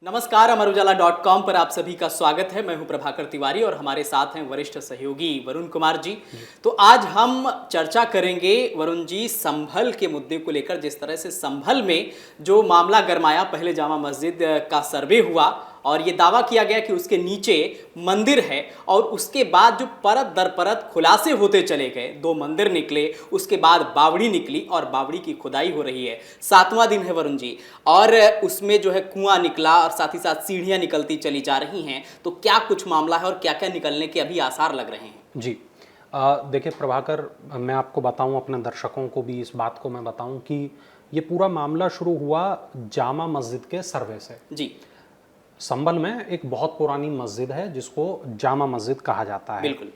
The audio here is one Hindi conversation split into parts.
नमस्कार, अमर उजाला.com पर आप सभी का स्वागत है। मैं हूं प्रभाकर तिवारी और हमारे साथ हैं वरिष्ठ सहयोगी वरुण कुमार जी। तो आज हम चर्चा करेंगे वरुण जी संभल के मुद्दे को लेकर। जिस तरह से संभल में जो मामला गरमाया, पहले जामा मस्जिद का सर्वे हुआ और ये दावा किया गया कि उसके नीचे मंदिर है और उसके बाद जो परत दर परत खुलासे होते चले गए, 2 मंदिर निकले, उसके बाद बावड़ी निकली और बावड़ी की खुदाई हो रही है। 7वां दिन है वरुण जी, और उसमें जो है कुआं निकला और साथ ही साथ सीढ़ियां निकलती चली जा रही हैं। तो क्या कुछ मामला है और क्या क्या निकलने के अभी आसार लग रहे हैं? जी देखिए प्रभाकर, मैं आपको बताऊं, अपने दर्शकों को भी इस बात को मैं बताऊं कि ये पूरा मामला शुरू हुआ जामा मस्जिद के सर्वे से। जी संभल में एक बहुत पुरानी मस्जिद है जिसको जामा मस्जिद कहा जाता है। बिल्कुल।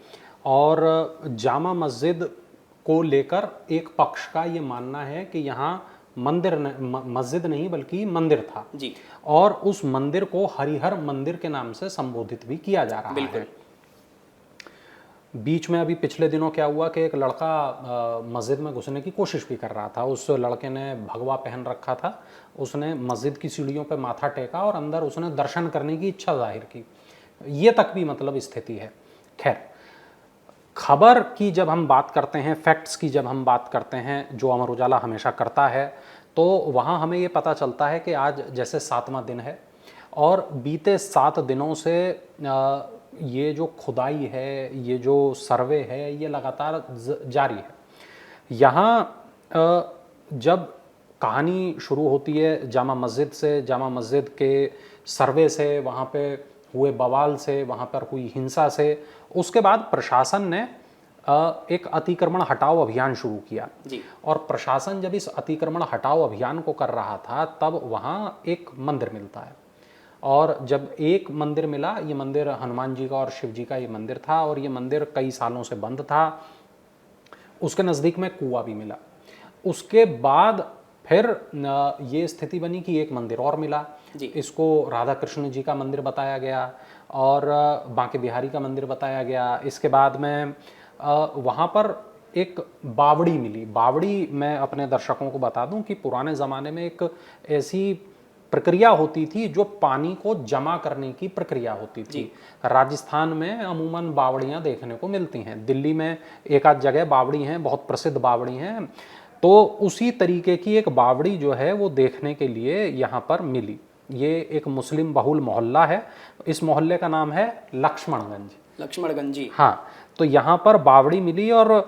और जामा मस्जिद को लेकर एक पक्ष का ये मानना है कि यहाँ मस्जिद नहीं बल्कि मंदिर था जी। और उस मंदिर को हरिहर मंदिर के नाम से संबोधित भी किया जा रहा है। बीच में अभी पिछले दिनों क्या हुआ कि एक लड़का मस्जिद में घुसने की कोशिश भी कर रहा था। उस लड़के ने भगवा पहन रखा था, उसने मस्जिद की सीढ़ियों पे माथा टेका और अंदर उसने दर्शन करने की इच्छा जाहिर की। ये तक भी मतलब स्थिति है। खैर, खबर की जब हम बात करते हैं, फैक्ट्स की जब हम बात करते हैं, जो अमर उजाला हमेशा करता है, तो वहाँ हमें ये पता चलता है कि आज जैसे 7वां दिन है और बीते 7 दिनों से ये जो खुदाई है, ये जो सर्वे है, ये लगातार जारी है। यहाँ जब कहानी शुरू होती है जामा मस्जिद से, जामा मस्जिद के सर्वे से, वहाँ पे हुए बवाल से, वहाँ पर हुई हिंसा से, उसके बाद प्रशासन ने एक अतिक्रमण हटाओ अभियान शुरू किया जी। और प्रशासन जब इस अतिक्रमण हटाओ अभियान को कर रहा था तब वहाँ एक मंदिर मिलता है। और जब एक मंदिर मिला, ये मंदिर हनुमान जी का और शिव जी का ये मंदिर था और ये मंदिर कई सालों से बंद था। उसके नज़दीक में कुआं भी मिला। उसके बाद फिर ये स्थिति बनी कि एक मंदिर और मिला जी। इसको राधा कृष्ण जी का मंदिर बताया गया और बांके बिहारी का मंदिर बताया गया। इसके बाद में वहाँ पर एक बावड़ी मिली। बावड़ी, मैं अपने दर्शकों को बता दूं कि पुराने ज़माने में एक ऐसी प्रक्रिया होती थी जो पानी को जमा करने की प्रक्रिया होती थी। राजस्थान में अमूमन बावड़ियाँ देखने को मिलती हैं, दिल्ली में एक आध जगह बावड़ी हैं, बहुत प्रसिद्ध बावड़ी हैं। तो उसी तरीके की एक बावड़ी जो है वो देखने के लिए यहाँ पर मिली। ये एक मुस्लिम बहुल मोहल्ला है। इस मोहल्ले का नाम है लक्ष्मणगंज जी। हाँ, तो यहाँ पर बावड़ी मिली और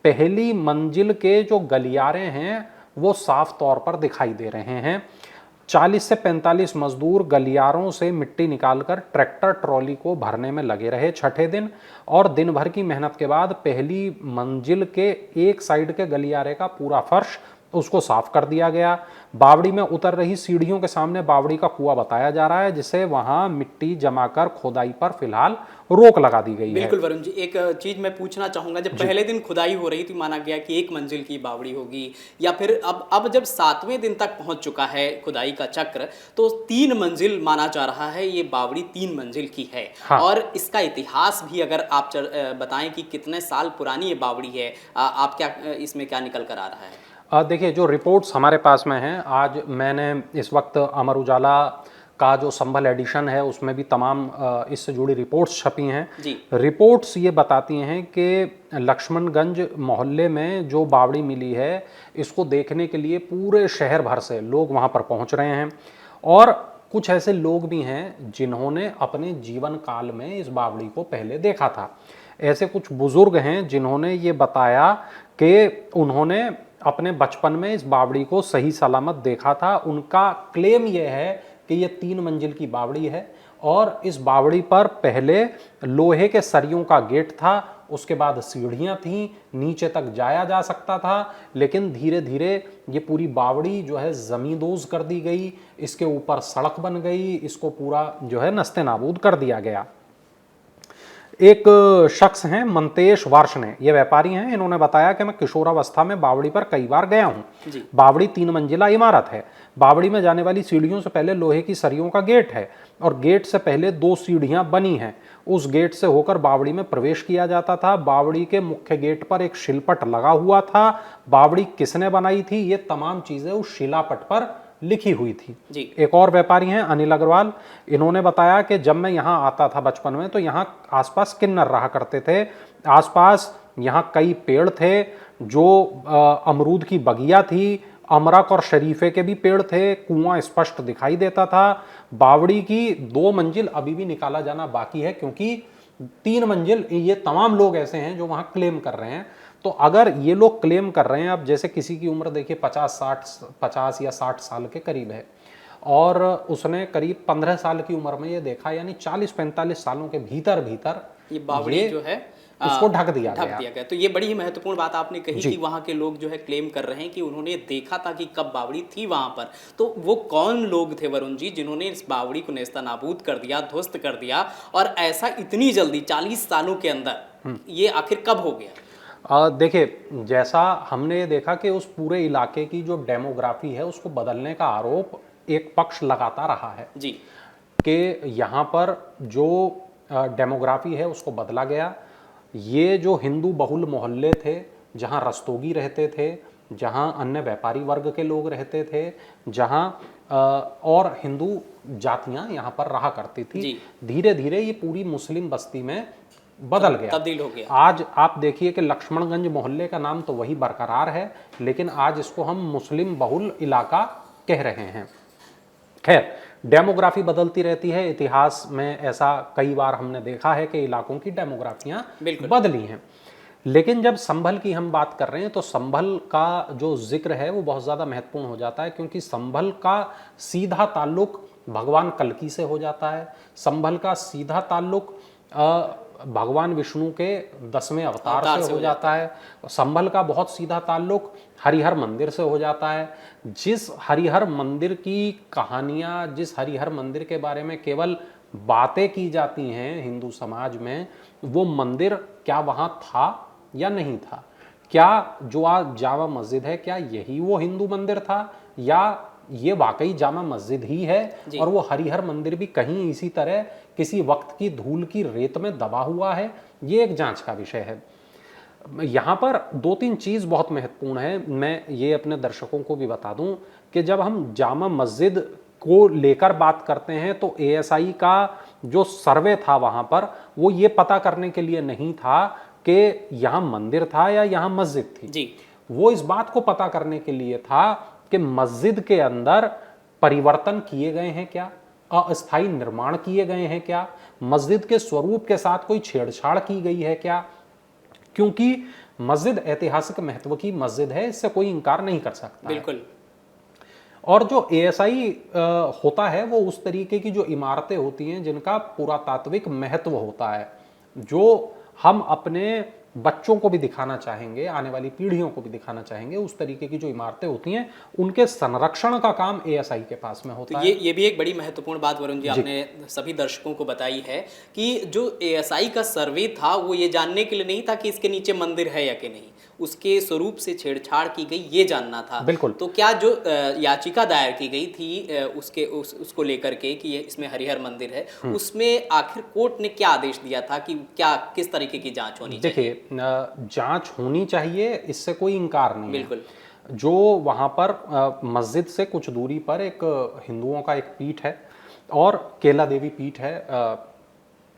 पहली मंजिल के जो गलियारे हैं वो साफ तौर पर दिखाई दे रहे हैं। 40 से 45 मजदूर गलियारों से मिट्टी निकालकर ट्रैक्टर ट्रॉली को भरने में लगे रहे 6ठे दिन, और दिन भर की मेहनत के बाद पहली मंजिल के एक साइड के गलियारे का पूरा फर्श उसको साफ कर दिया गया। बावड़ी में उतर रही सीढ़ियों के सामने बावड़ी का कुआं बताया जा रहा है जिसे वहां मिट्टी जमाकर खोदाई पर फिलहाल रोक लगा दी गई है। बिल्कुल वरुण जी, एक चीज मैं पूछना चाहूंगा, जब पहले दिन खुदाई हो रही थी माना गया कि 1 मंजिल की बावड़ी होगी, या फिर अब जब 7वें दिन तक पहुंच चुका है खुदाई का चक्र, तो 3 मंजिल माना जा रहा है। ये बावड़ी 3 मंजिल की है। हाँ। और इसका इतिहास भी अगर आप बताएं कि कितने साल पुरानी ये बावड़ी है, आप क्या इसमें क्या निकल कर आ रहा है? देखिए, जो रिपोर्ट्स हमारे पास में हैं, आज मैंने इस वक्त अमर उजाला का जो संभल एडिशन है उसमें भी तमाम इससे जुड़ी रिपोर्ट्स छपी हैं जी। रिपोर्ट्स ये बताती हैं कि लक्ष्मणगंज मोहल्ले में जो बावड़ी मिली है इसको देखने के लिए पूरे शहर भर से लोग वहाँ पर पहुँच रहे हैं। और कुछ ऐसे लोग भी हैं जिन्होंने अपने जीवन काल में इस बावड़ी को पहले देखा था। ऐसे कुछ बुजुर्ग हैं जिन्होंने ये बताया कि उन्होंने अपने बचपन में इस बावड़ी को सही सलामत देखा था। उनका क्लेम यह है कि ये 3 मंजिल की बावड़ी है और इस बावड़ी पर पहले लोहे के सरियों का गेट था, उसके बाद सीढ़ियाँ थीं, नीचे तक जाया जा सकता था, लेकिन धीरे धीरे ये पूरी बावड़ी जो है ज़मींदोज़ कर दी गई, इसके ऊपर सड़क बन गई, इसको पूरा जो है नस्ते नाबूद कर दिया गया। एक शख्स हैं मंतेश वार्ष्णे, ये व्यापारी हैं, इन्होंने बताया कि मैं किशोरावस्था में बावड़ी पर कई बार गया हूँ। बावड़ी 3 मंजिला इमारत है। बावड़ी में जाने वाली सीढ़ियों से पहले लोहे की सरियों का गेट है और गेट से पहले 2 सीढ़ियां बनी हैं। उस गेट से होकर बावड़ी में प्रवेश किया जाता था। बावड़ी के मुख्य गेट पर एक शिलपट लगा हुआ था। बावड़ी किसने बनाई थी, ये तमाम चीजें उस शिलापट पर लिखी हुई थी जी। एक और व्यापारी हैं अनिल अग्रवाल, इन्होंने बताया कि जब मैं यहाँ आता था बचपन में तो यहाँ आसपास किन्नर रहा करते थे, आसपास यहाँ कई पेड़ थे, जो अमरूद की बगिया थी, अमरक और शरीफे के भी पेड़ थे, कुआं स्पष्ट दिखाई देता था, बावड़ी की 2 मंजिल अभी भी निकाला जाना बाकी है, क्योंकि 3 मंजिल ये तमाम लोग ऐसे हैं जो वहां क्लेम कर रहे हैं। तो अगर ये लोग क्लेम कर रहे हैं, अब जैसे किसी की उम्र देखिए 50 या 60 साल के करीब है और उसने करीब 15 साल की उम्र में ये देखा, यानी 40-45 सालों के भीतर भीतर ये बावड़ी जो है उसको ढक दिया गया। तो ये बड़ी ही महत्वपूर्ण बात आपने कही कि वहाँ के लोग जो है क्लेम कर रहे हैं कि उन्होंने देखा था कि कब बावड़ी थी वहाँ पर। तो वो कौन लोग थे वरुण जी जिन्होंने इस बावड़ी को नेस्तनाबूद कर दिया, ध्वस्त कर दिया, और ऐसा इतनी जल्दी 40 सालों के अंदर ये आखिर कब हो गया? देखिए, जैसा हमने ये देखा कि उस पूरे इलाके की जो डेमोग्राफी है उसको बदलने का आरोप एक पक्ष लगाता रहा है जी, कि यहाँ पर जो डेमोग्राफी है उसको बदला गया। ये जो हिंदू बहुल मोहल्ले थे, जहाँ रस्तोगी रहते थे, जहाँ अन्य व्यापारी वर्ग के लोग रहते थे, जहाँ और हिंदू जातियाँ यहाँ पर रहा करती थी, धीरे धीरे ये पूरी मुस्लिम बस्ती में बदल गया, तब्दील हो गया। आज आप देखिए कि लक्ष्मणगंज मोहल्ले का नाम तो वही बरकरार है, लेकिन आज इसको हम मुस्लिम बहुल इलाका कह रहे हैं। खैर, डेमोग्राफी बदलती रहती है, इतिहास में ऐसा कई बार हमने देखा है कि इलाकों की डेमोग्राफियां बदली हैं। लेकिन जब संभल की हम बात कर रहे हैं तो संभल का जो जिक्र है वो बहुत ज़्यादा महत्वपूर्ण हो जाता है, क्योंकि संभल का सीधा ताल्लुक भगवान कल्की से हो जाता है, संभल का सीधा ताल्लुक भगवान विष्णु के 10वें अवतार से हो जाता है, संभल का बहुत सीधा ताल्लुक हरिहर मंदिर से हो जाता है। जिस हरिहर मंदिर की कहानियाँ, जिस हरिहर मंदिर के बारे में केवल बातें की जाती हैं हिंदू समाज में, वो मंदिर क्या वहाँ था या नहीं था? क्या जो आज जामा मस्जिद है, क्या यही वो हिंदू मंदिर था, या ये वाकई जामा मस्जिद ही है और वो हरिहर मंदिर भी कहीं इसी तरह किसी वक्त की धूल की रेत में दबा हुआ है? ये एक जांच का विषय है। यहाँ पर 2-3 चीज़ बहुत महत्वपूर्ण है, मैं ये अपने दर्शकों को भी बता दूं कि जब हम जामा मस्जिद को लेकर बात करते हैं तो एएसआई का जो सर्वे था वहाँ पर, वो ये पता करने के लिए नहीं था कि यहाँ मंदिर था या यहाँ मस्जिद थी जी। वो इस बात को पता करने के लिए था कि मस्जिद के अंदर परिवर्तन किए गए हैं क्या, अस्थायी निर्माण किए गए हैं क्या, मस्जिद के स्वरूप के साथ कोई छेड़छाड़ की गई है क्या, क्योंकि मस्जिद ऐतिहासिक महत्व की मस्जिद है, इससे कोई इंकार नहीं कर सकता। बिल्कुल। और जो एएसआई होता है वो उस तरीके की जो इमारतें होती हैं जिनका पुरातात्विक महत्व होता है, जो हम अपने बच्चों को भी दिखाना चाहेंगे, आने वाली पीढ़ियों को भी दिखाना चाहेंगे, उस तरीके की जो इमारतें होती हैं उनके संरक्षण का काम एएसआई के पास में होता है। ये भी एक बड़ी महत्वपूर्ण बात वरुण जी आपने सभी दर्शकों को बताई है कि जो एएसआई का सर्वे था वो ये जानने के लिए नहीं था कि इसके नीचे मंदिर है या कि नहीं, उसके स्वरूप से छेड़छाड़ की गई ये जानना था। बिल्कुल। तो क्या जो याचिका दायर की गई थी उसको लेकर के कि इसमें हरिहर मंदिर है, उसमें आखिर कोर्ट ने क्या आदेश दिया था कि क्या किस तरीके की जांच होनी चाहिए? देखिए, जांच होनी चाहिए, इससे कोई इंकार नहीं। बिल्कुल। जो वहाँ पर मस्जिद से कुछ दूरी पर एक हिंदुओं का एक पीठ है और केला देवी पीठ है,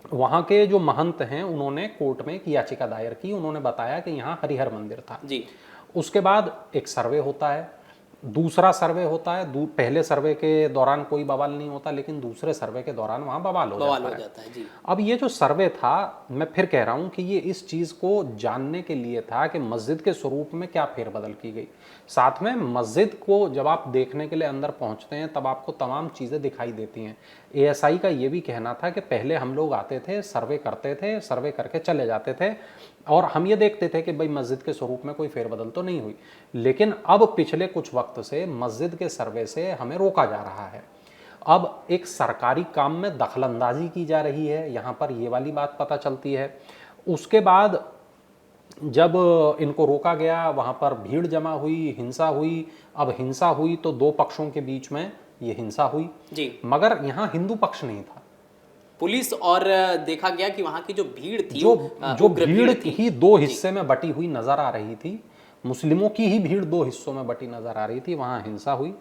वहाँ के जो महंत हैं उन्होंने कोर्ट में एक याचिका दायर की, उन्होंने बताया कि यहाँ हरिहर मंदिर था जी। उसके बाद एक सर्वे होता है, दूसरा सर्वे होता है, पहले सर्वे के दौरान कोई बवाल नहीं होता, लेकिन दूसरे सर्वे के दौरान वहाँ बवाल हो जाता है जी। अब ये जो सर्वे था, मैं फिर कह रहा हूँ कि ये इस चीज़ को जानने के लिए था कि मस्जिद के स्वरूप में क्या फेरबदल की गई। साथ में मस्जिद को जब आप देखने के लिए अंदर पहुँचते हैं तब आपको तमाम चीज़ें दिखाई देती हैं। एएसआई का ये भी कहना था कि पहले हम लोग आते थे, सर्वे करते थे, सर्वे करके चले जाते थे और हम ये देखते थे कि भाई मस्जिद के स्वरूप में कोई फेरबदल तो नहीं हुई, लेकिन अब पिछले कुछ वक्त से मस्जिद के सर्वे से हमें रोका जा रहा है। अब एक सरकारी काम में दखलंदाजी की जा रही है, यहाँ पर ये वाली बात पता चलती है। उसके बाद जब इनको रोका गया, वहाँ पर भीड़ जमा हुई, हिंसा हुई। अब हिंसा हुई तो 2 पक्षों के बीच में ये हिंसा हुई जी, मगर यहाँ हिंदू पक्ष नहीं था। पुलिस और देखा गया कि वहाँ की जो भीड़ थी, जो भीड़ ही 2 हिस्से में बटी हुई नजर आ रही थी, मुस्लिमों की ही भीड़ 2 हिस्सों में बटी नजर आ रही थी, वहाँ हिंसा हुई।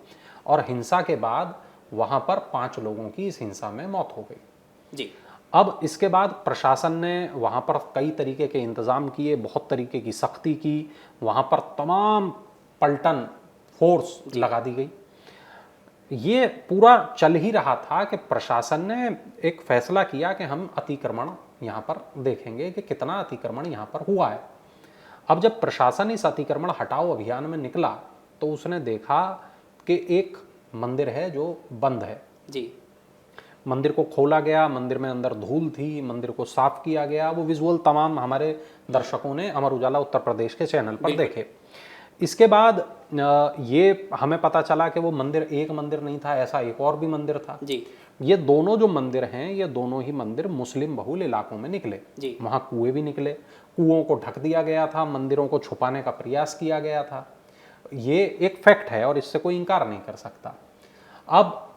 और हिंसा के बाद वहां पर 5 लोगों की इस हिंसा में मौत हो गई जी। अब इसके बाद प्रशासन ने वहाँ पर कई तरीके के इंतज़ाम किए, बहुत तरीके की सख्ती की, वहाँ पर तमाम पलटन फोर्स लगा दी गई। ये पूरा चल ही रहा था कि प्रशासन ने एक फैसला किया कि हम अतिक्रमण यहाँ पर देखेंगे कि कितना अतिक्रमण यहाँ पर हुआ है। अब जब प्रशासन इस अतिक्रमण हटाओ अभियान में निकला तो उसने देखा कि एक मंदिर है जो बंद है जी। मंदिर को खोला गया, मंदिर में अंदर धूल थी, मंदिर को साफ किया गया। वो विजुअल तमाम हमारे दर्शकों ने अमर उजाला उत्तर प्रदेश के चैनल पर देखे। इसके बाद ये हमें पता चला कि वो मंदिर एक मंदिर नहीं था, ऐसा एक और भी मंदिर था जी। ये दोनों जो मंदिर हैं ये दोनों ही मंदिर मुस्लिम बहुल इलाकों में निकले जी। वहाँ कुएं भी निकले, कुओं को ढक दिया गया था, मंदिरों को छुपाने का प्रयास किया गया था। ये एक फैक्ट है और इससे कोई इनकार नहीं कर सकता। अब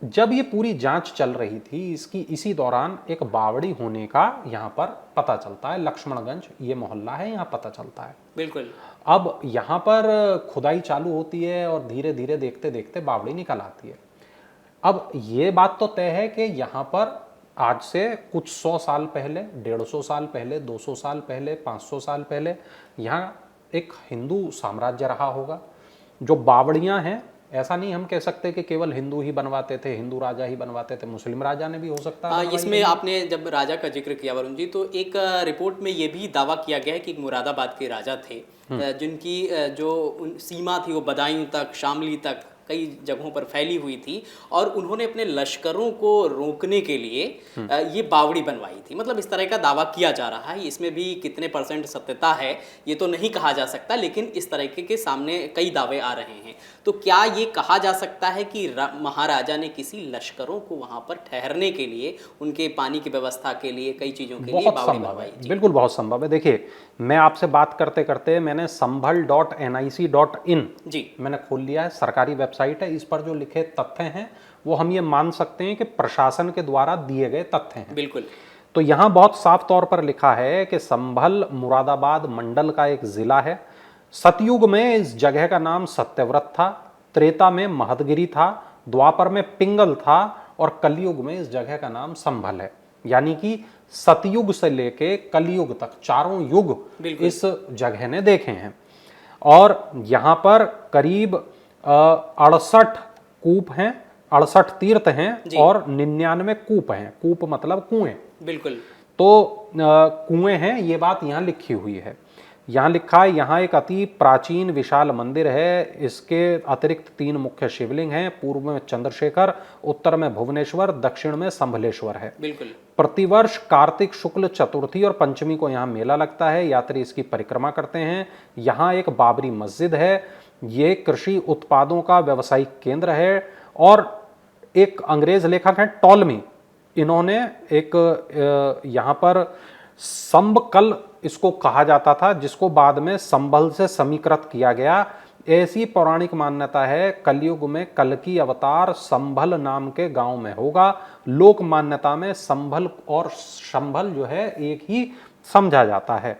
जब ये पूरी जांच चल रही थी इसी दौरान एक बावड़ी होने का यहाँ पर पता चलता है। लक्ष्मणगंज ये मोहल्ला है, यहाँ पता चलता है। बिल्कुल। अब यहाँ पर खुदाई चालू होती है और धीरे धीरे देखते देखते बावड़ी निकल आती है। अब ये बात तो तय है कि यहाँ पर आज से कुछ 100 साल पहले, 150 साल पहले, 200 साल पहले, 500 साल पहले यहाँ एक हिंदू साम्राज्य रहा होगा। जो बावड़ियाँ हैं ऐसा नहीं हम कह सकते कि केवल हिंदू ही बनवाते थे, हिंदू राजा ही बनवाते थे, मुस्लिम राजा ने भी हो सकता है। इसमें आपने जब राजा का जिक्र किया वरुण जी, तो एक रिपोर्ट में ये भी दावा किया गया है कि मुरादाबाद के राजा थे जिनकी जो सीमा थी वो बदायूं तक, शामली तक कई जगहों पर फैली हुई थी और उन्होंने अपने लश्करों को रोकने के लिए ये बावड़ी बनवाई थी। मतलब इस तरह का दावा किया जा रहा है। इसमें भी कितने % सत्यता है ये तो नहीं कहा जा सकता, लेकिन इस तरह के सामने कई दावे आ रहे हैं। तो क्या ये कहा जा सकता है कि महाराजा ने किसी लश्करों को वहां पर ठहरने के लिए, उनके पानी की व्यवस्था के लिए, कई चीजों के लिए बावड़ी बनवाई थी? बिल्कुल बहुत संभव है। देखिए मैं आपसे बात करते करते मैंने संभल.nic.in जी मैंने खोल लिया है, सरकारी वेबसाइट है। इस पर जो लिखे तथ्य हैं वो हम ये मान सकते हैं कि प्रशासन के द्वारा दिए गए तथ्य हैं। बिल्कुल। तो यहाँ बहुत साफ तौर पर लिखा है कि संभल मुरादाबाद मंडल का एक जिला है। सतयुग में इस जगह का नाम सत्यव्रत था, त्रेता में महदगिरी था, द्वापर में पिंगल था और कलयुग में इस जगह का नाम संभल है। यानी कि सतयुग से लेके कलयुग तक चारों युग इस जगह ने देखे हैं। और यहाँ पर करीब 68 कूप हैं, 68 तीर्थ हैं और 99 कूप हैं। कूप मतलब कुएं। बिल्कुल। तो कुएं हैं, ये बात यहाँ लिखी हुई है। यहाँ लिखा है यहाँ एक अति प्राचीन विशाल मंदिर है। इसके अतिरिक्त 3 मुख्य शिवलिंग हैं। पूर्व में चंद्रशेखर, उत्तर में भुवनेश्वर, दक्षिण में संभलेश्वर है। बिल्कुल। प्रतिवर्ष कार्तिक शुक्ल चतुर्थी और पंचमी को यहाँ मेला लगता है। यात्री इसकी परिक्रमा करते हैं। यहाँ एक बाबरी मस्जिद है। ये कृषि उत्पादों का व्यावसायिक केंद्र है। और एक अंग्रेज लेखक हैं टॉलमी, इन्होंने एक यहाँ पर संबकल इसको कहा जाता था, जिसको बाद में संभल से समीकृत किया गया। ऐसी पौराणिक मान्यता है कलयुग में कल्कि अवतार संभल नाम के गांव में होगा। लोक मान्यता में संभल और संभल जो है एक ही समझा जाता है।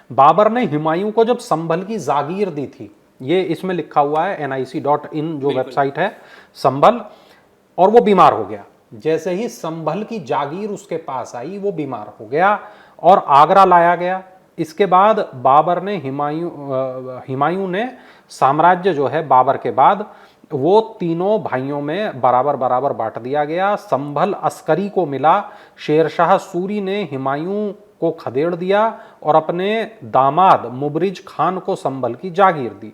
बाबर ने हुमायूं को जब संभल की जागीर दी थी, ये इसमें लिखा हुआ है nic.in जो वेबसाइट है, संभल, और वो बीमार हो गया। जैसे ही संभल की जागीर उसके पास आई वो बीमार हो गया और आगरा लाया गया। इसके बाद बाबर ने हुमायूं ने साम्राज्य जो है बाबर के बाद वो तीनों भाइयों में बराबर बराबर बांट दिया गया। संभल अस्करी को मिला। शेरशाह सूरी ने हुमायूं को खदेड़ दिया और अपने दामाद मुबरिज खान को संभल की जागीर दी।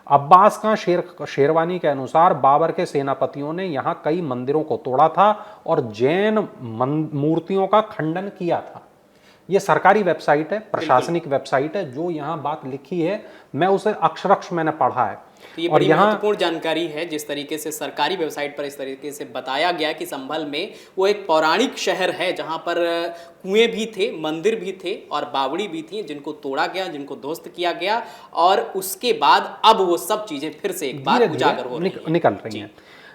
अब्बास खां शेरवानी के अनुसार बाबर के सेनापतियों ने यहाँ कई मंदिरों को तोड़ा था और जैन मूर्तियों का खंडन किया था। ये सरकारी वेबसाइट है, प्रशासनिक वेबसाइट है। जो यहाँ बात लिखी है मैं उसे अक्षरक्ष मैंने पढ़ा है। तो ये बड़ी महत्वपूर्ण जानकारी है, जिस तरीके से सरकारी वेबसाइट पर इस तरीके से बताया गया कि संभल में वो एक पौराणिक शहर है जहां पर कुएं भी थे, मंदिर भी थे और बावड़ी भी थी, जिनको तोड़ा गया, जिनको ध्वस्त किया गया और उसके बाद अब वो सब चीजें फिर से एक बार उजागर हो निकल रही हैं।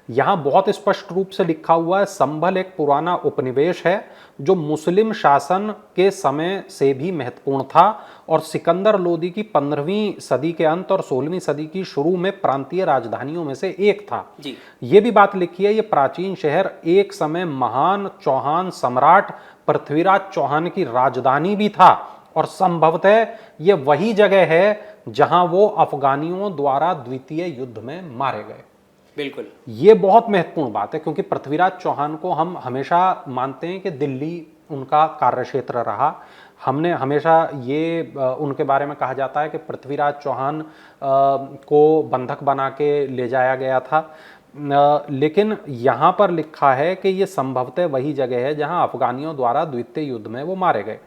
यहाँ बहुत स्पष्ट रूप से लिखा हुआ है संभल एक पुराना उपनिवेश है जो मुस्लिम शासन के समय से भी महत्वपूर्ण था और सिकंदर लोदी की 15वीं सदी के अंत और 16वीं सदी की शुरू में प्रांतीय राजधानियों में से एक था। जी। ये भी बात लिखी है, ये प्राचीन शहर एक समय महान चौहान सम्राट पृथ्वीराज चौहान की राजधानी भी था और संभवतः ये वही जगह है जहां वो अफगानियों द्वारा द्वितीय युद्ध में मारे गए। बिल्कुल, ये बहुत महत्वपूर्ण बात है क्योंकि पृथ्वीराज चौहान को हम हमेशा मानते हैं कि दिल्ली उनका कार्यक्षेत्र रहा। हमने हमेशा ये उनके बारे में कहा जाता है कि पृथ्वीराज चौहान को बंधक बना के ले जाया गया था, लेकिन यहाँ पर लिखा है कि ये संभवतः वही जगह है जहाँ अफगानियों द्वारा द्वितीय युद्ध में वो मारे गए।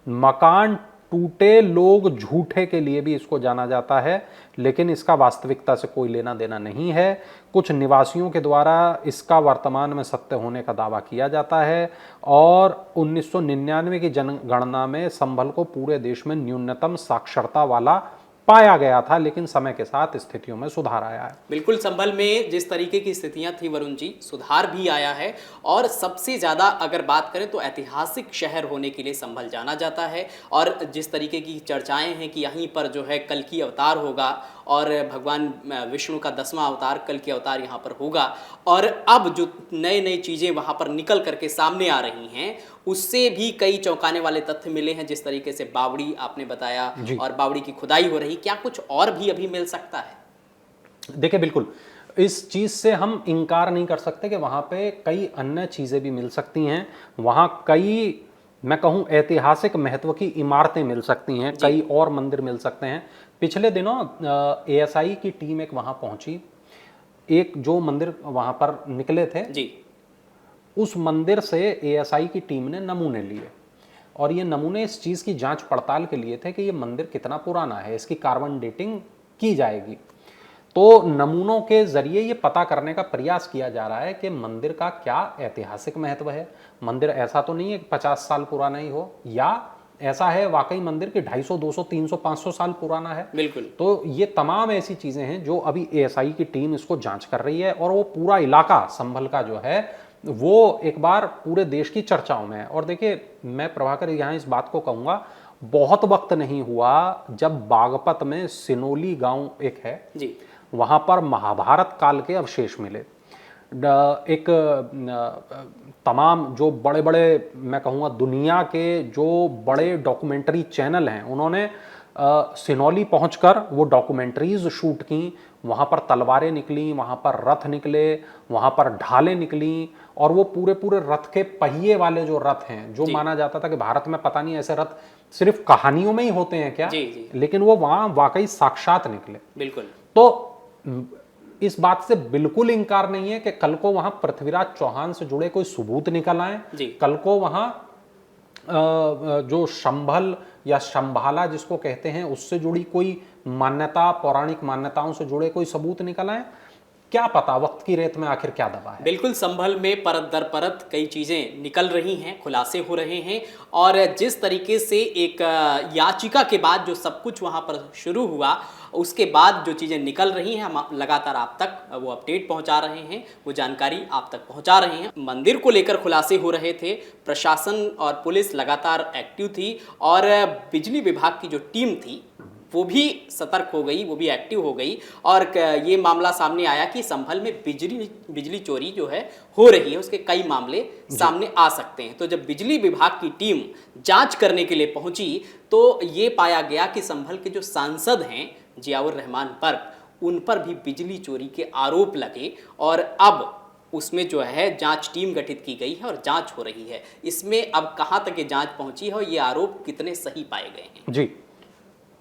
मकान टूटे लोग झूठे के लिए भी इसको जाना जाता है, लेकिन इसका वास्तविकता से कोई लेना देना नहीं है। कुछ निवासियों के द्वारा इसका वर्तमान में सत्य होने का दावा किया जाता है और 1999 की जनगणना में संभल को पूरे देश में न्यूनतम साक्षरता वाला पाया गया था, लेकिन समय के साथ स्थितियों में सुधार आया है। बिल्कुल, संभल में जिस तरीके की स्थितियां थी वरुण जी, सुधार भी आया है और सबसे ज़्यादा अगर बात करें तो ऐतिहासिक शहर होने के लिए संभल जाना जाता है। और जिस तरीके की चर्चाएं हैं कि यहीं पर जो है कल की अवतार होगा और भगवान विष्णु का 10वां अवतार कल की अवतार यहाँ पर होगा, और अब जो नई नई चीज़ें वहाँ पर निकल करके सामने आ रही हैं उससे भी कई चौंकाने वाले तथ्य मिले हैं। जिस तरीके से बावड़ी आपने बताया और बावड़ी की खुदाई हो रही, क्या कुछ और भी अभी मिल सकता है? देखिए, बिल्कुल इस चीज़ से हम इनकार नहीं कर सकते कि वहाँ पे कई अन्य चीज़ें भी मिल सकती हैं। वहाँ कई, मैं कहूँ, ऐतिहासिक महत्व की इमारतें मिल सकती हैं, कई और मंदिर मिल सकते हैं। पिछले दिनों एएसआई की टीम एक वहाँ पहुँची, एक जो मंदिर वहाँ पर निकले थे जी, उस मंदिर से एएसआई की टीम ने नमूने लिए और ये नमूने इस चीज़ की जांच पड़ताल के लिए थे कि ये मंदिर कितना पुराना है, इसकी कार्बन डेटिंग की जाएगी। तो नमूनों के जरिए ये पता करने का प्रयास किया जा रहा है कि मंदिर का क्या ऐतिहासिक महत्व है। मंदिर ऐसा तो नहीं है कि 50 साल पुराना ही हो, या ऐसा है वाकई मंदिर के 250, 200, 300, 500 साल पुराना है। बिल्कुल। तो ये तमाम ऐसी चीज़ें हैं जो अभी एएसआई की टीम इसको जांच कर रही है और वो पूरा इलाका संभल का जो है वो एक बार पूरे देश की चर्चाओं में है। और देखिए, मैं प्रभाकर यहाँ इस बात को कहूँगा, बहुत वक्त नहीं हुआ जब बागपत में सिनोली गांव एक है जी, वहाँ पर महाभारत काल के अवशेष मिले। एक तमाम जो बड़े बड़े, मैं कहूँगा, दुनिया के जो बड़े डॉक्यूमेंट्री चैनल हैं, उन्होंने सिनौली पहुंचकर वो डॉक्यूमेंट्रीज शूट की। वहाँ पर तलवारें निकली, वहाँ पर रथ निकले, वहाँ पर ढालें निकली और वो पूरे पूरे रथ के पहिए वाले जो रथ हैं, जो माना जाता था कि भारत में पता नहीं ऐसे रथ सिर्फ कहानियों में ही होते हैं क्या, जी। लेकिन वो वहाँ वाकई साक्षात निकले। बिल्कुल। तो इस बात से बिल्कुल इनकार नहीं है कि कल को वहाँ पृथ्वीराज चौहान से जुड़े कोई सबूत निकल आए, कल को वहाँ जो संभल या संभाला जिसको कहते हैं उससे जुड़ी कोई मान्यता, पौराणिक मान्यताओं से जुड़े कोई सबूत निकल आए। क्या पता वक्त की रेत में आखिर क्या दबा है। बिल्कुल, संभल में परत दर परत कई चीज़ें निकल रही हैं, खुलासे हो रहे हैं और जिस तरीके से एक याचिका के बाद जो सब कुछ वहाँ पर शुरू हुआ, उसके बाद जो चीज़ें निकल रही हैं हम लगातार आप तक वो अपडेट पहुँचा रहे हैं, वो जानकारी आप तक पहुँचा रहे हैं। मंदिर को लेकर खुलासे हो रहे थे, प्रशासन और पुलिस लगातार एक्टिव थी और बिजली विभाग की जो टीम थी वो भी सतर्क हो गई, वो भी एक्टिव हो गई और ये मामला सामने आया कि संभल में बिजली चोरी जो है हो रही है, उसके कई मामले सामने आ सकते हैं। तो जब बिजली विभाग की टीम जांच करने के लिए पहुंची तो ये पाया गया कि संभल के जो सांसद हैं जियाउर रहमान बर्क, उन पर भी बिजली चोरी के आरोप लगे और अब उसमें जो है जांच टीम गठित की गई है और जांच हो रही है। इसमें अब कहाँ तक ये जांच पहुंची है और ये आरोप कितने सही पाए गए हैं? जी,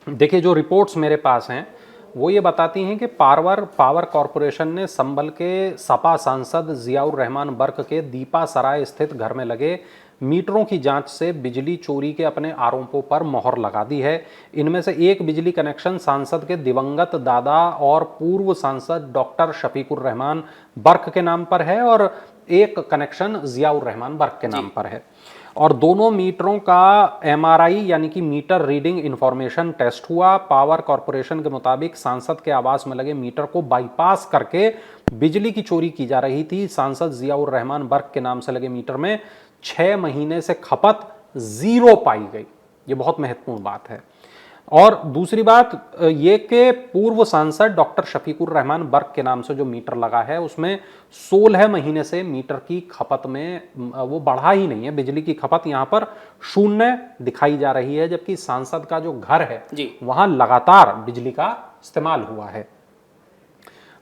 देखिए, जो रिपोर्ट्स मेरे पास हैं वो ये बताती हैं कि पावर कॉरपोरेशन ने संभल के सपा सांसद जियाउर रहमान बर्क के दीपा सराय स्थित घर में लगे मीटरों की जांच से बिजली चोरी के अपने आरोपों पर मोहर लगा दी है। इनमें से एक बिजली कनेक्शन सांसद के दिवंगत दादा और पूर्व सांसद डॉक्टर शफीकुर रहमान बर्क के नाम पर है और एक कनेक्शन जियाउर रहमान बर्क के नाम पर है। और दोनों मीटरों का एमआरआई यानी कि मीटर रीडिंग इंफॉर्मेशन टेस्ट हुआ। पावर कॉर्पोरेशन के मुताबिक सांसद के आवास में लगे मीटर को बाईपास करके बिजली की चोरी की जा रही थी। सांसद जियाउर रहमान बर्क के नाम से लगे मीटर में 6 महीने से खपत 0 पाई गई। ये बहुत महत्वपूर्ण बात है। और दूसरी बात ये कि पूर्व सांसद डॉक्टर शफीकुर रहमान बर्क के नाम से जो मीटर लगा है उसमें 16 महीने से मीटर की खपत में वो बढ़ा ही नहीं है। बिजली की खपत यहाँ पर 0 दिखाई जा रही है, जबकि सांसद का जो घर है वहां लगातार बिजली का इस्तेमाल हुआ है।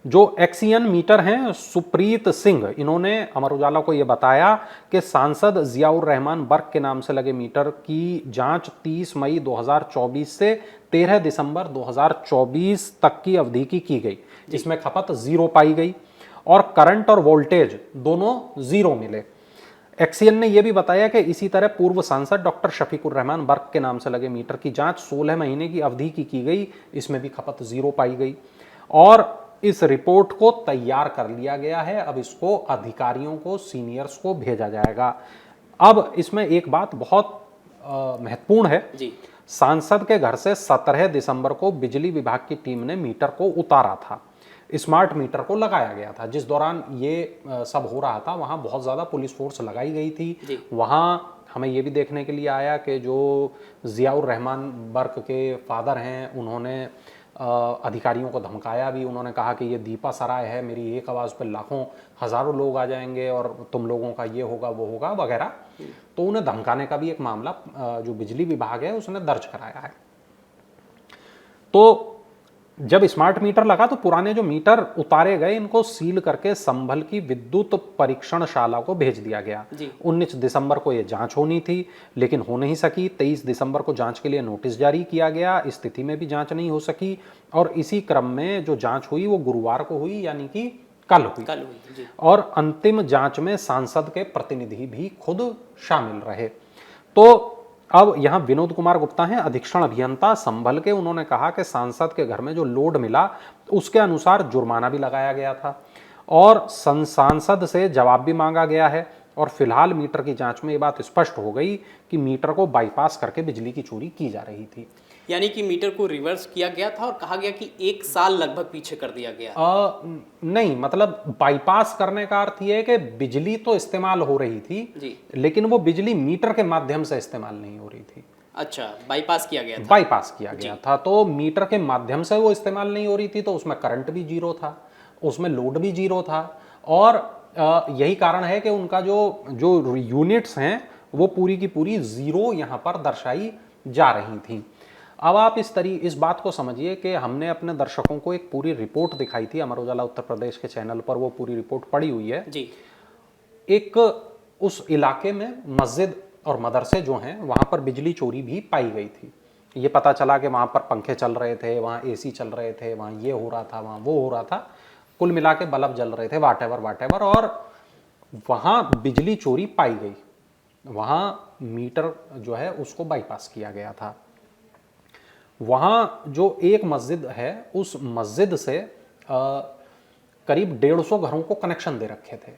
जो एक्सियन मीटर हैं सुप्रीत सिंह, इन्होंने अमर उजाला को यह बताया कि सांसद जियाउर रहमान बर्क के नाम से लगे मीटर की जांच 30 मई 2024 से 13 दिसंबर 2024 तक की अवधि की गई। इसमें खपत 0 पाई गई और करंट और वोल्टेज दोनों 0 मिले। एक्सियन ने यह भी बताया कि इसी तरह पूर्व सांसद डॉक्टर शफीकुर रहमान बर्क के नाम से लगे मीटर की जांच 16 महीने की अवधि की गई। इसमें भी खपत 0 पाई गई और इस रिपोर्ट को तैयार कर लिया गया है। अब इसको अधिकारियों को, सीनियर्स को भेजा जाएगा। अब इसमें एक बात बहुत महत्वपूर्ण है जी। सांसद के घर से 17 दिसंबर को बिजली विभाग की टीम ने मीटर को उतारा था। स्मार्ट मीटर को लगाया गया था। जिस दौरान ये सब हो रहा था वहां बहुत ज्यादा पुलिस फोर्स लगाई गई थी। वहां हमें यह भी देखने के लिए आया कि जो जियाउर रहमान बर्क के फादर हैं उन्होंने अधिकारियों को धमकाया भी। उन्होंने कहा कि ये दीपा सराय है, मेरी एक आवाज़ पर लाखों हजारों लोग आ जाएंगे और तुम लोगों का ये होगा वो होगा वगैरह। तो उन्हें धमकाने का भी एक मामला जो बिजली विभाग है उसने दर्ज कराया है। तो जब स्मार्ट मीटर लगा तो पुराने जो मीटर उतारे गए इनको सील करके संभल की विद्युत परीक्षणशाला को भेज दिया गया। 19 दिसंबर को यह जांच होनी थी लेकिन हो नहीं सकी। 23 दिसंबर को जांच के लिए नोटिस जारी किया गया। इस स्थिति में भी जांच नहीं हो सकी और इसी क्रम में जो जांच हुई वो गुरुवार को हुई, यानी कि कल हुई। और अंतिम जांच में सांसद के प्रतिनिधि भी खुद शामिल रहे। तो अब यहां विनोद कुमार गुप्ता हैं, अधीक्षण अभियंता संभल के। उन्होंने कहा कि सांसद के घर में जो लोड मिला उसके अनुसार जुर्माना भी लगाया गया था और सांसद से जवाब भी मांगा गया है। और फिलहाल मीटर की जांच में ये बात स्पष्ट हो गई कि मीटर को बाईपास करके बिजली की चोरी की जा रही थी। यानी कि मीटर को रिवर्स किया गया था और कहा गया कि 1 साल लगभग पीछे कर दिया गया। नहीं, मतलब बाईपास करने का अर्थ यह है कि बिजली तो इस्तेमाल हो रही थी जी। लेकिन वो बिजली मीटर के माध्यम से इस्तेमाल नहीं हो रही थी। अच्छा, बाईपास किया गया था। बाईपास किया गया था तो मीटर के माध्यम से वो इस्तेमाल नहीं हो रही थी, तो उसमें करंट भी 0 था, उसमें लोड भी 0 था। और यही कारण है कि उनका जो यूनिट्स हैं वो पूरी की पूरी 0 यहाँ पर दर्शाई जा रही थी। अब आप इस बात को समझिए कि हमने अपने दर्शकों को एक पूरी रिपोर्ट दिखाई थी अमर उजाला उत्तर प्रदेश के चैनल पर, वो पूरी रिपोर्ट पड़ी हुई है जी। एक उस इलाके में मस्जिद और मदरसे जो हैं वहां पर बिजली चोरी भी पाई गई थी। ये पता चला कि वहां पर पंखे चल रहे थे, वहां एसी चल रहे थे, वहां ये हो रहा था, वहां वो हो रहा था, कुल मिला के बल्ब जल रहे थे, वाटेवर। और वहां बिजली चोरी पाई गई। वहां मीटर जो है उसको बाईपास किया गया था। वहाँ जो एक मस्जिद है उस मस्जिद से करीब 150 घरों को कनेक्शन दे रखे थे।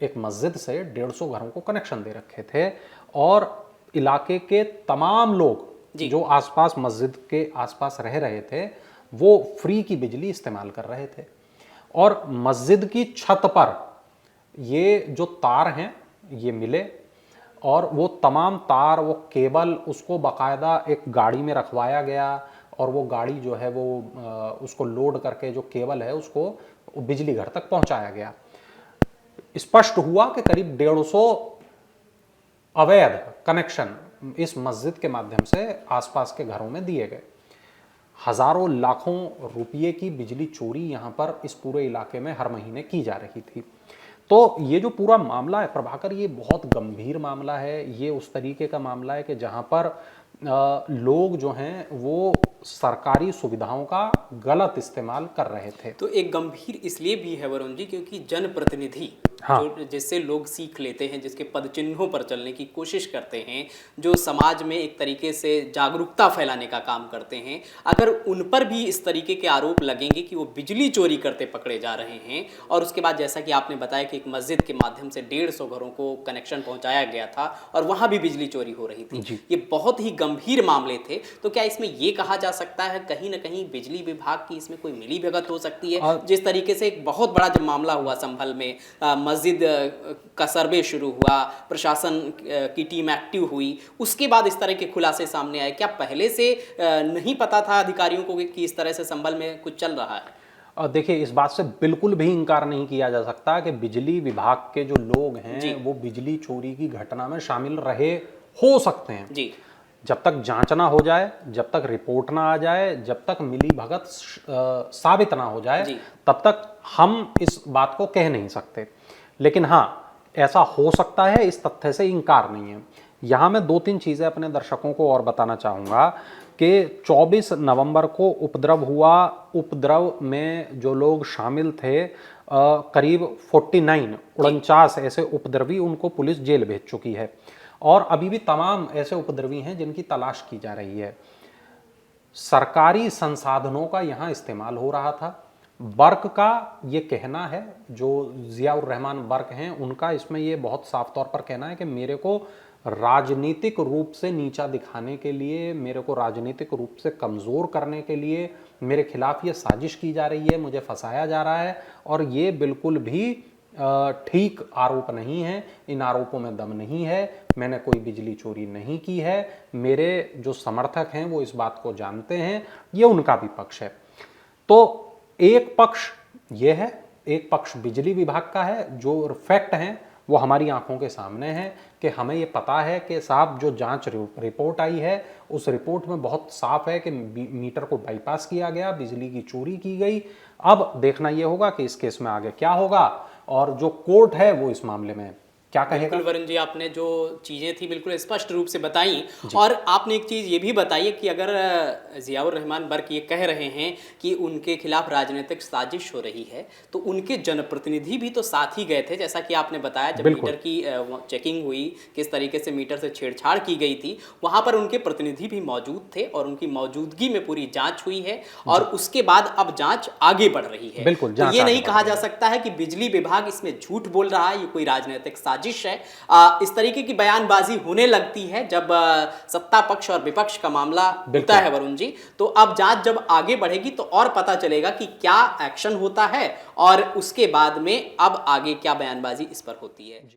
एक मस्जिद से 150 घरों को कनेक्शन दे रखे थे और इलाके के तमाम लोग जो आसपास मस्जिद के आसपास रह रहे थे वो फ्री की बिजली इस्तेमाल कर रहे थे। और मस्जिद की छत पर ये जो तार हैं ये मिले और वो तमाम तार, वो केबल, उसको बाकायदा एक गाड़ी में रखवाया गया और वो गाड़ी जो है वो उसको लोड करके जो केबल है उसको बिजली घर तक पहुंचाया गया। स्पष्ट हुआ कि करीब 150 अवैध कनेक्शन इस मस्जिद के माध्यम से आसपास के घरों में दिए गए। हजारों लाखों रुपये की बिजली चोरी यहां पर इस पूरे इलाके में हर महीने की जा रही थी। तो ये जो पूरा मामला है प्रभाकर, ये बहुत गंभीर मामला है। ये उस तरीके का मामला है कि जहां पर लोग जो हैं वो सरकारी सुविधाओं का गलत इस्तेमाल कर रहे थे। तो एक गंभीर इसलिए भी है वरुण जी क्योंकि जनप्रतिनिधि हाँ। जो जिससे लोग सीख लेते हैं, जिसके पदचिन्हों पर चलने की कोशिश करते हैं, जो समाज में एक तरीके से जागरूकता फैलाने का काम करते हैं, अगर उन पर भी इस तरीके के आरोप लगेंगे कि वो बिजली चोरी करते पकड़े जा रहे हैं, और उसके बाद जैसा कि आपने बताया कि एक मस्जिद के माध्यम से 150 घरों को कनेक्शन पहुंचाया गया था और वहां भी बिजली चोरी हो रही थी, ये बहुत ही गंभीर मामले थे। तो क्या इसमें ये कहा जा सकता है कहीं ना कहीं बिजली विभाग की इसमें कोई मिली भगत हो सकती है? जिस तरीके से एक बहुत बड़ा जब मामला हुआ संभल में, मस्जिद का सर्वे शुरू हुआ, प्रशासन की टीम एक्टिव हुई, उसके बाद इस तरह के खुलासे सामने आए, क्या पहले से नहीं पता था अधिकारियों को कि इस तरह से संभल में कुछ चल रहा है? देखिए, इस बात से बिल्कुल भी इनकार नहीं किया जा सकता कि बिजली विभाग के जो लोग हैं वो बिजली चोरी की घटना में शामिल रहे हो सकते हैं जी। जब तक जांच ना हो जाए, जब तक रिपोर्ट ना आ जाए, जब तक मिली भगत साबित ना हो जाए, तब तक हम इस बात को कह नहीं सकते। लेकिन हाँ, ऐसा हो सकता है, इस तथ्य से इनकार नहीं है। यहाँ मैं 2-3 चीज़ें अपने दर्शकों को और बताना चाहूँगा कि 24 नवंबर को उपद्रव हुआ। उपद्रव में जो लोग शामिल थे, करीब 49 ऐसे उपद्रवी, उनको पुलिस जेल भेज चुकी है और अभी भी तमाम ऐसे उपद्रवी हैं जिनकी तलाश की जा रही है। सरकारी संसाधनों का यहाँ इस्तेमाल हो रहा था। बर्क का ये कहना है, जो जियाउर रहमान बर्क हैं, उनका इसमें ये बहुत साफ तौर पर कहना है कि मेरे को राजनीतिक रूप से नीचा दिखाने के लिए, मेरे को राजनीतिक रूप से कमज़ोर करने के लिए मेरे खिलाफ ये साजिश की जा रही है, मुझे फंसाया जा रहा है और ये बिल्कुल भी ठीक आरोप नहीं है, इन आरोपों में दम नहीं है, मैंने कोई बिजली चोरी नहीं की है। मेरे जो समर्थक हैं वो इस बात को जानते हैं, ये उनका भी पक्ष है। तो एक पक्ष ये है, एक पक्ष बिजली विभाग का है। जो फैक्ट हैं वो हमारी आंखों के सामने है कि हमें ये पता है कि साहब जो जांच रिपोर्ट आई है उस रिपोर्ट में बहुत साफ है कि मीटर को बाईपास किया गया, बिजली की चोरी की गई। अब देखना ये होगा कि इस केस में आगे क्या होगा और जो कोर्ट है वो इस मामले में क्या कहेगा। बिल्कुल वरुण जी, आपने जो चीज़ें थी बिल्कुल स्पष्ट रूप से बताई, और आपने एक चीज़ ये भी बताई कि अगर जियाउर रहमान बर्क ये कह रहे हैं कि उनके खिलाफ राजनीतिक साजिश हो रही है, तो उनके जनप्रतिनिधि भी तो साथ ही गए थे, जैसा कि आपने बताया जब मीटर की चेकिंग हुई, किस तरीके से मीटर से छेड़छाड़ की गई थी, वहाँ पर उनके प्रतिनिधि भी मौजूद थे और उनकी मौजूदगी में पूरी जाँच हुई है और उसके बाद अब जाँच आगे बढ़ रही है। बिल्कुल, तो ये नहीं कहा जा सकता है कि बिजली विभाग इसमें झूठ बोल रहा है, ये कोई राजनीतिक साजिश है। इस तरीके की बयानबाजी होने लगती है जब सत्ता पक्ष और विपक्ष का मामला होता है वरुण जी। तो अब जांच जब आगे बढ़ेगी तो और पता चलेगा कि क्या एक्शन होता है और उसके बाद में अब आगे क्या बयानबाजी इस पर होती है।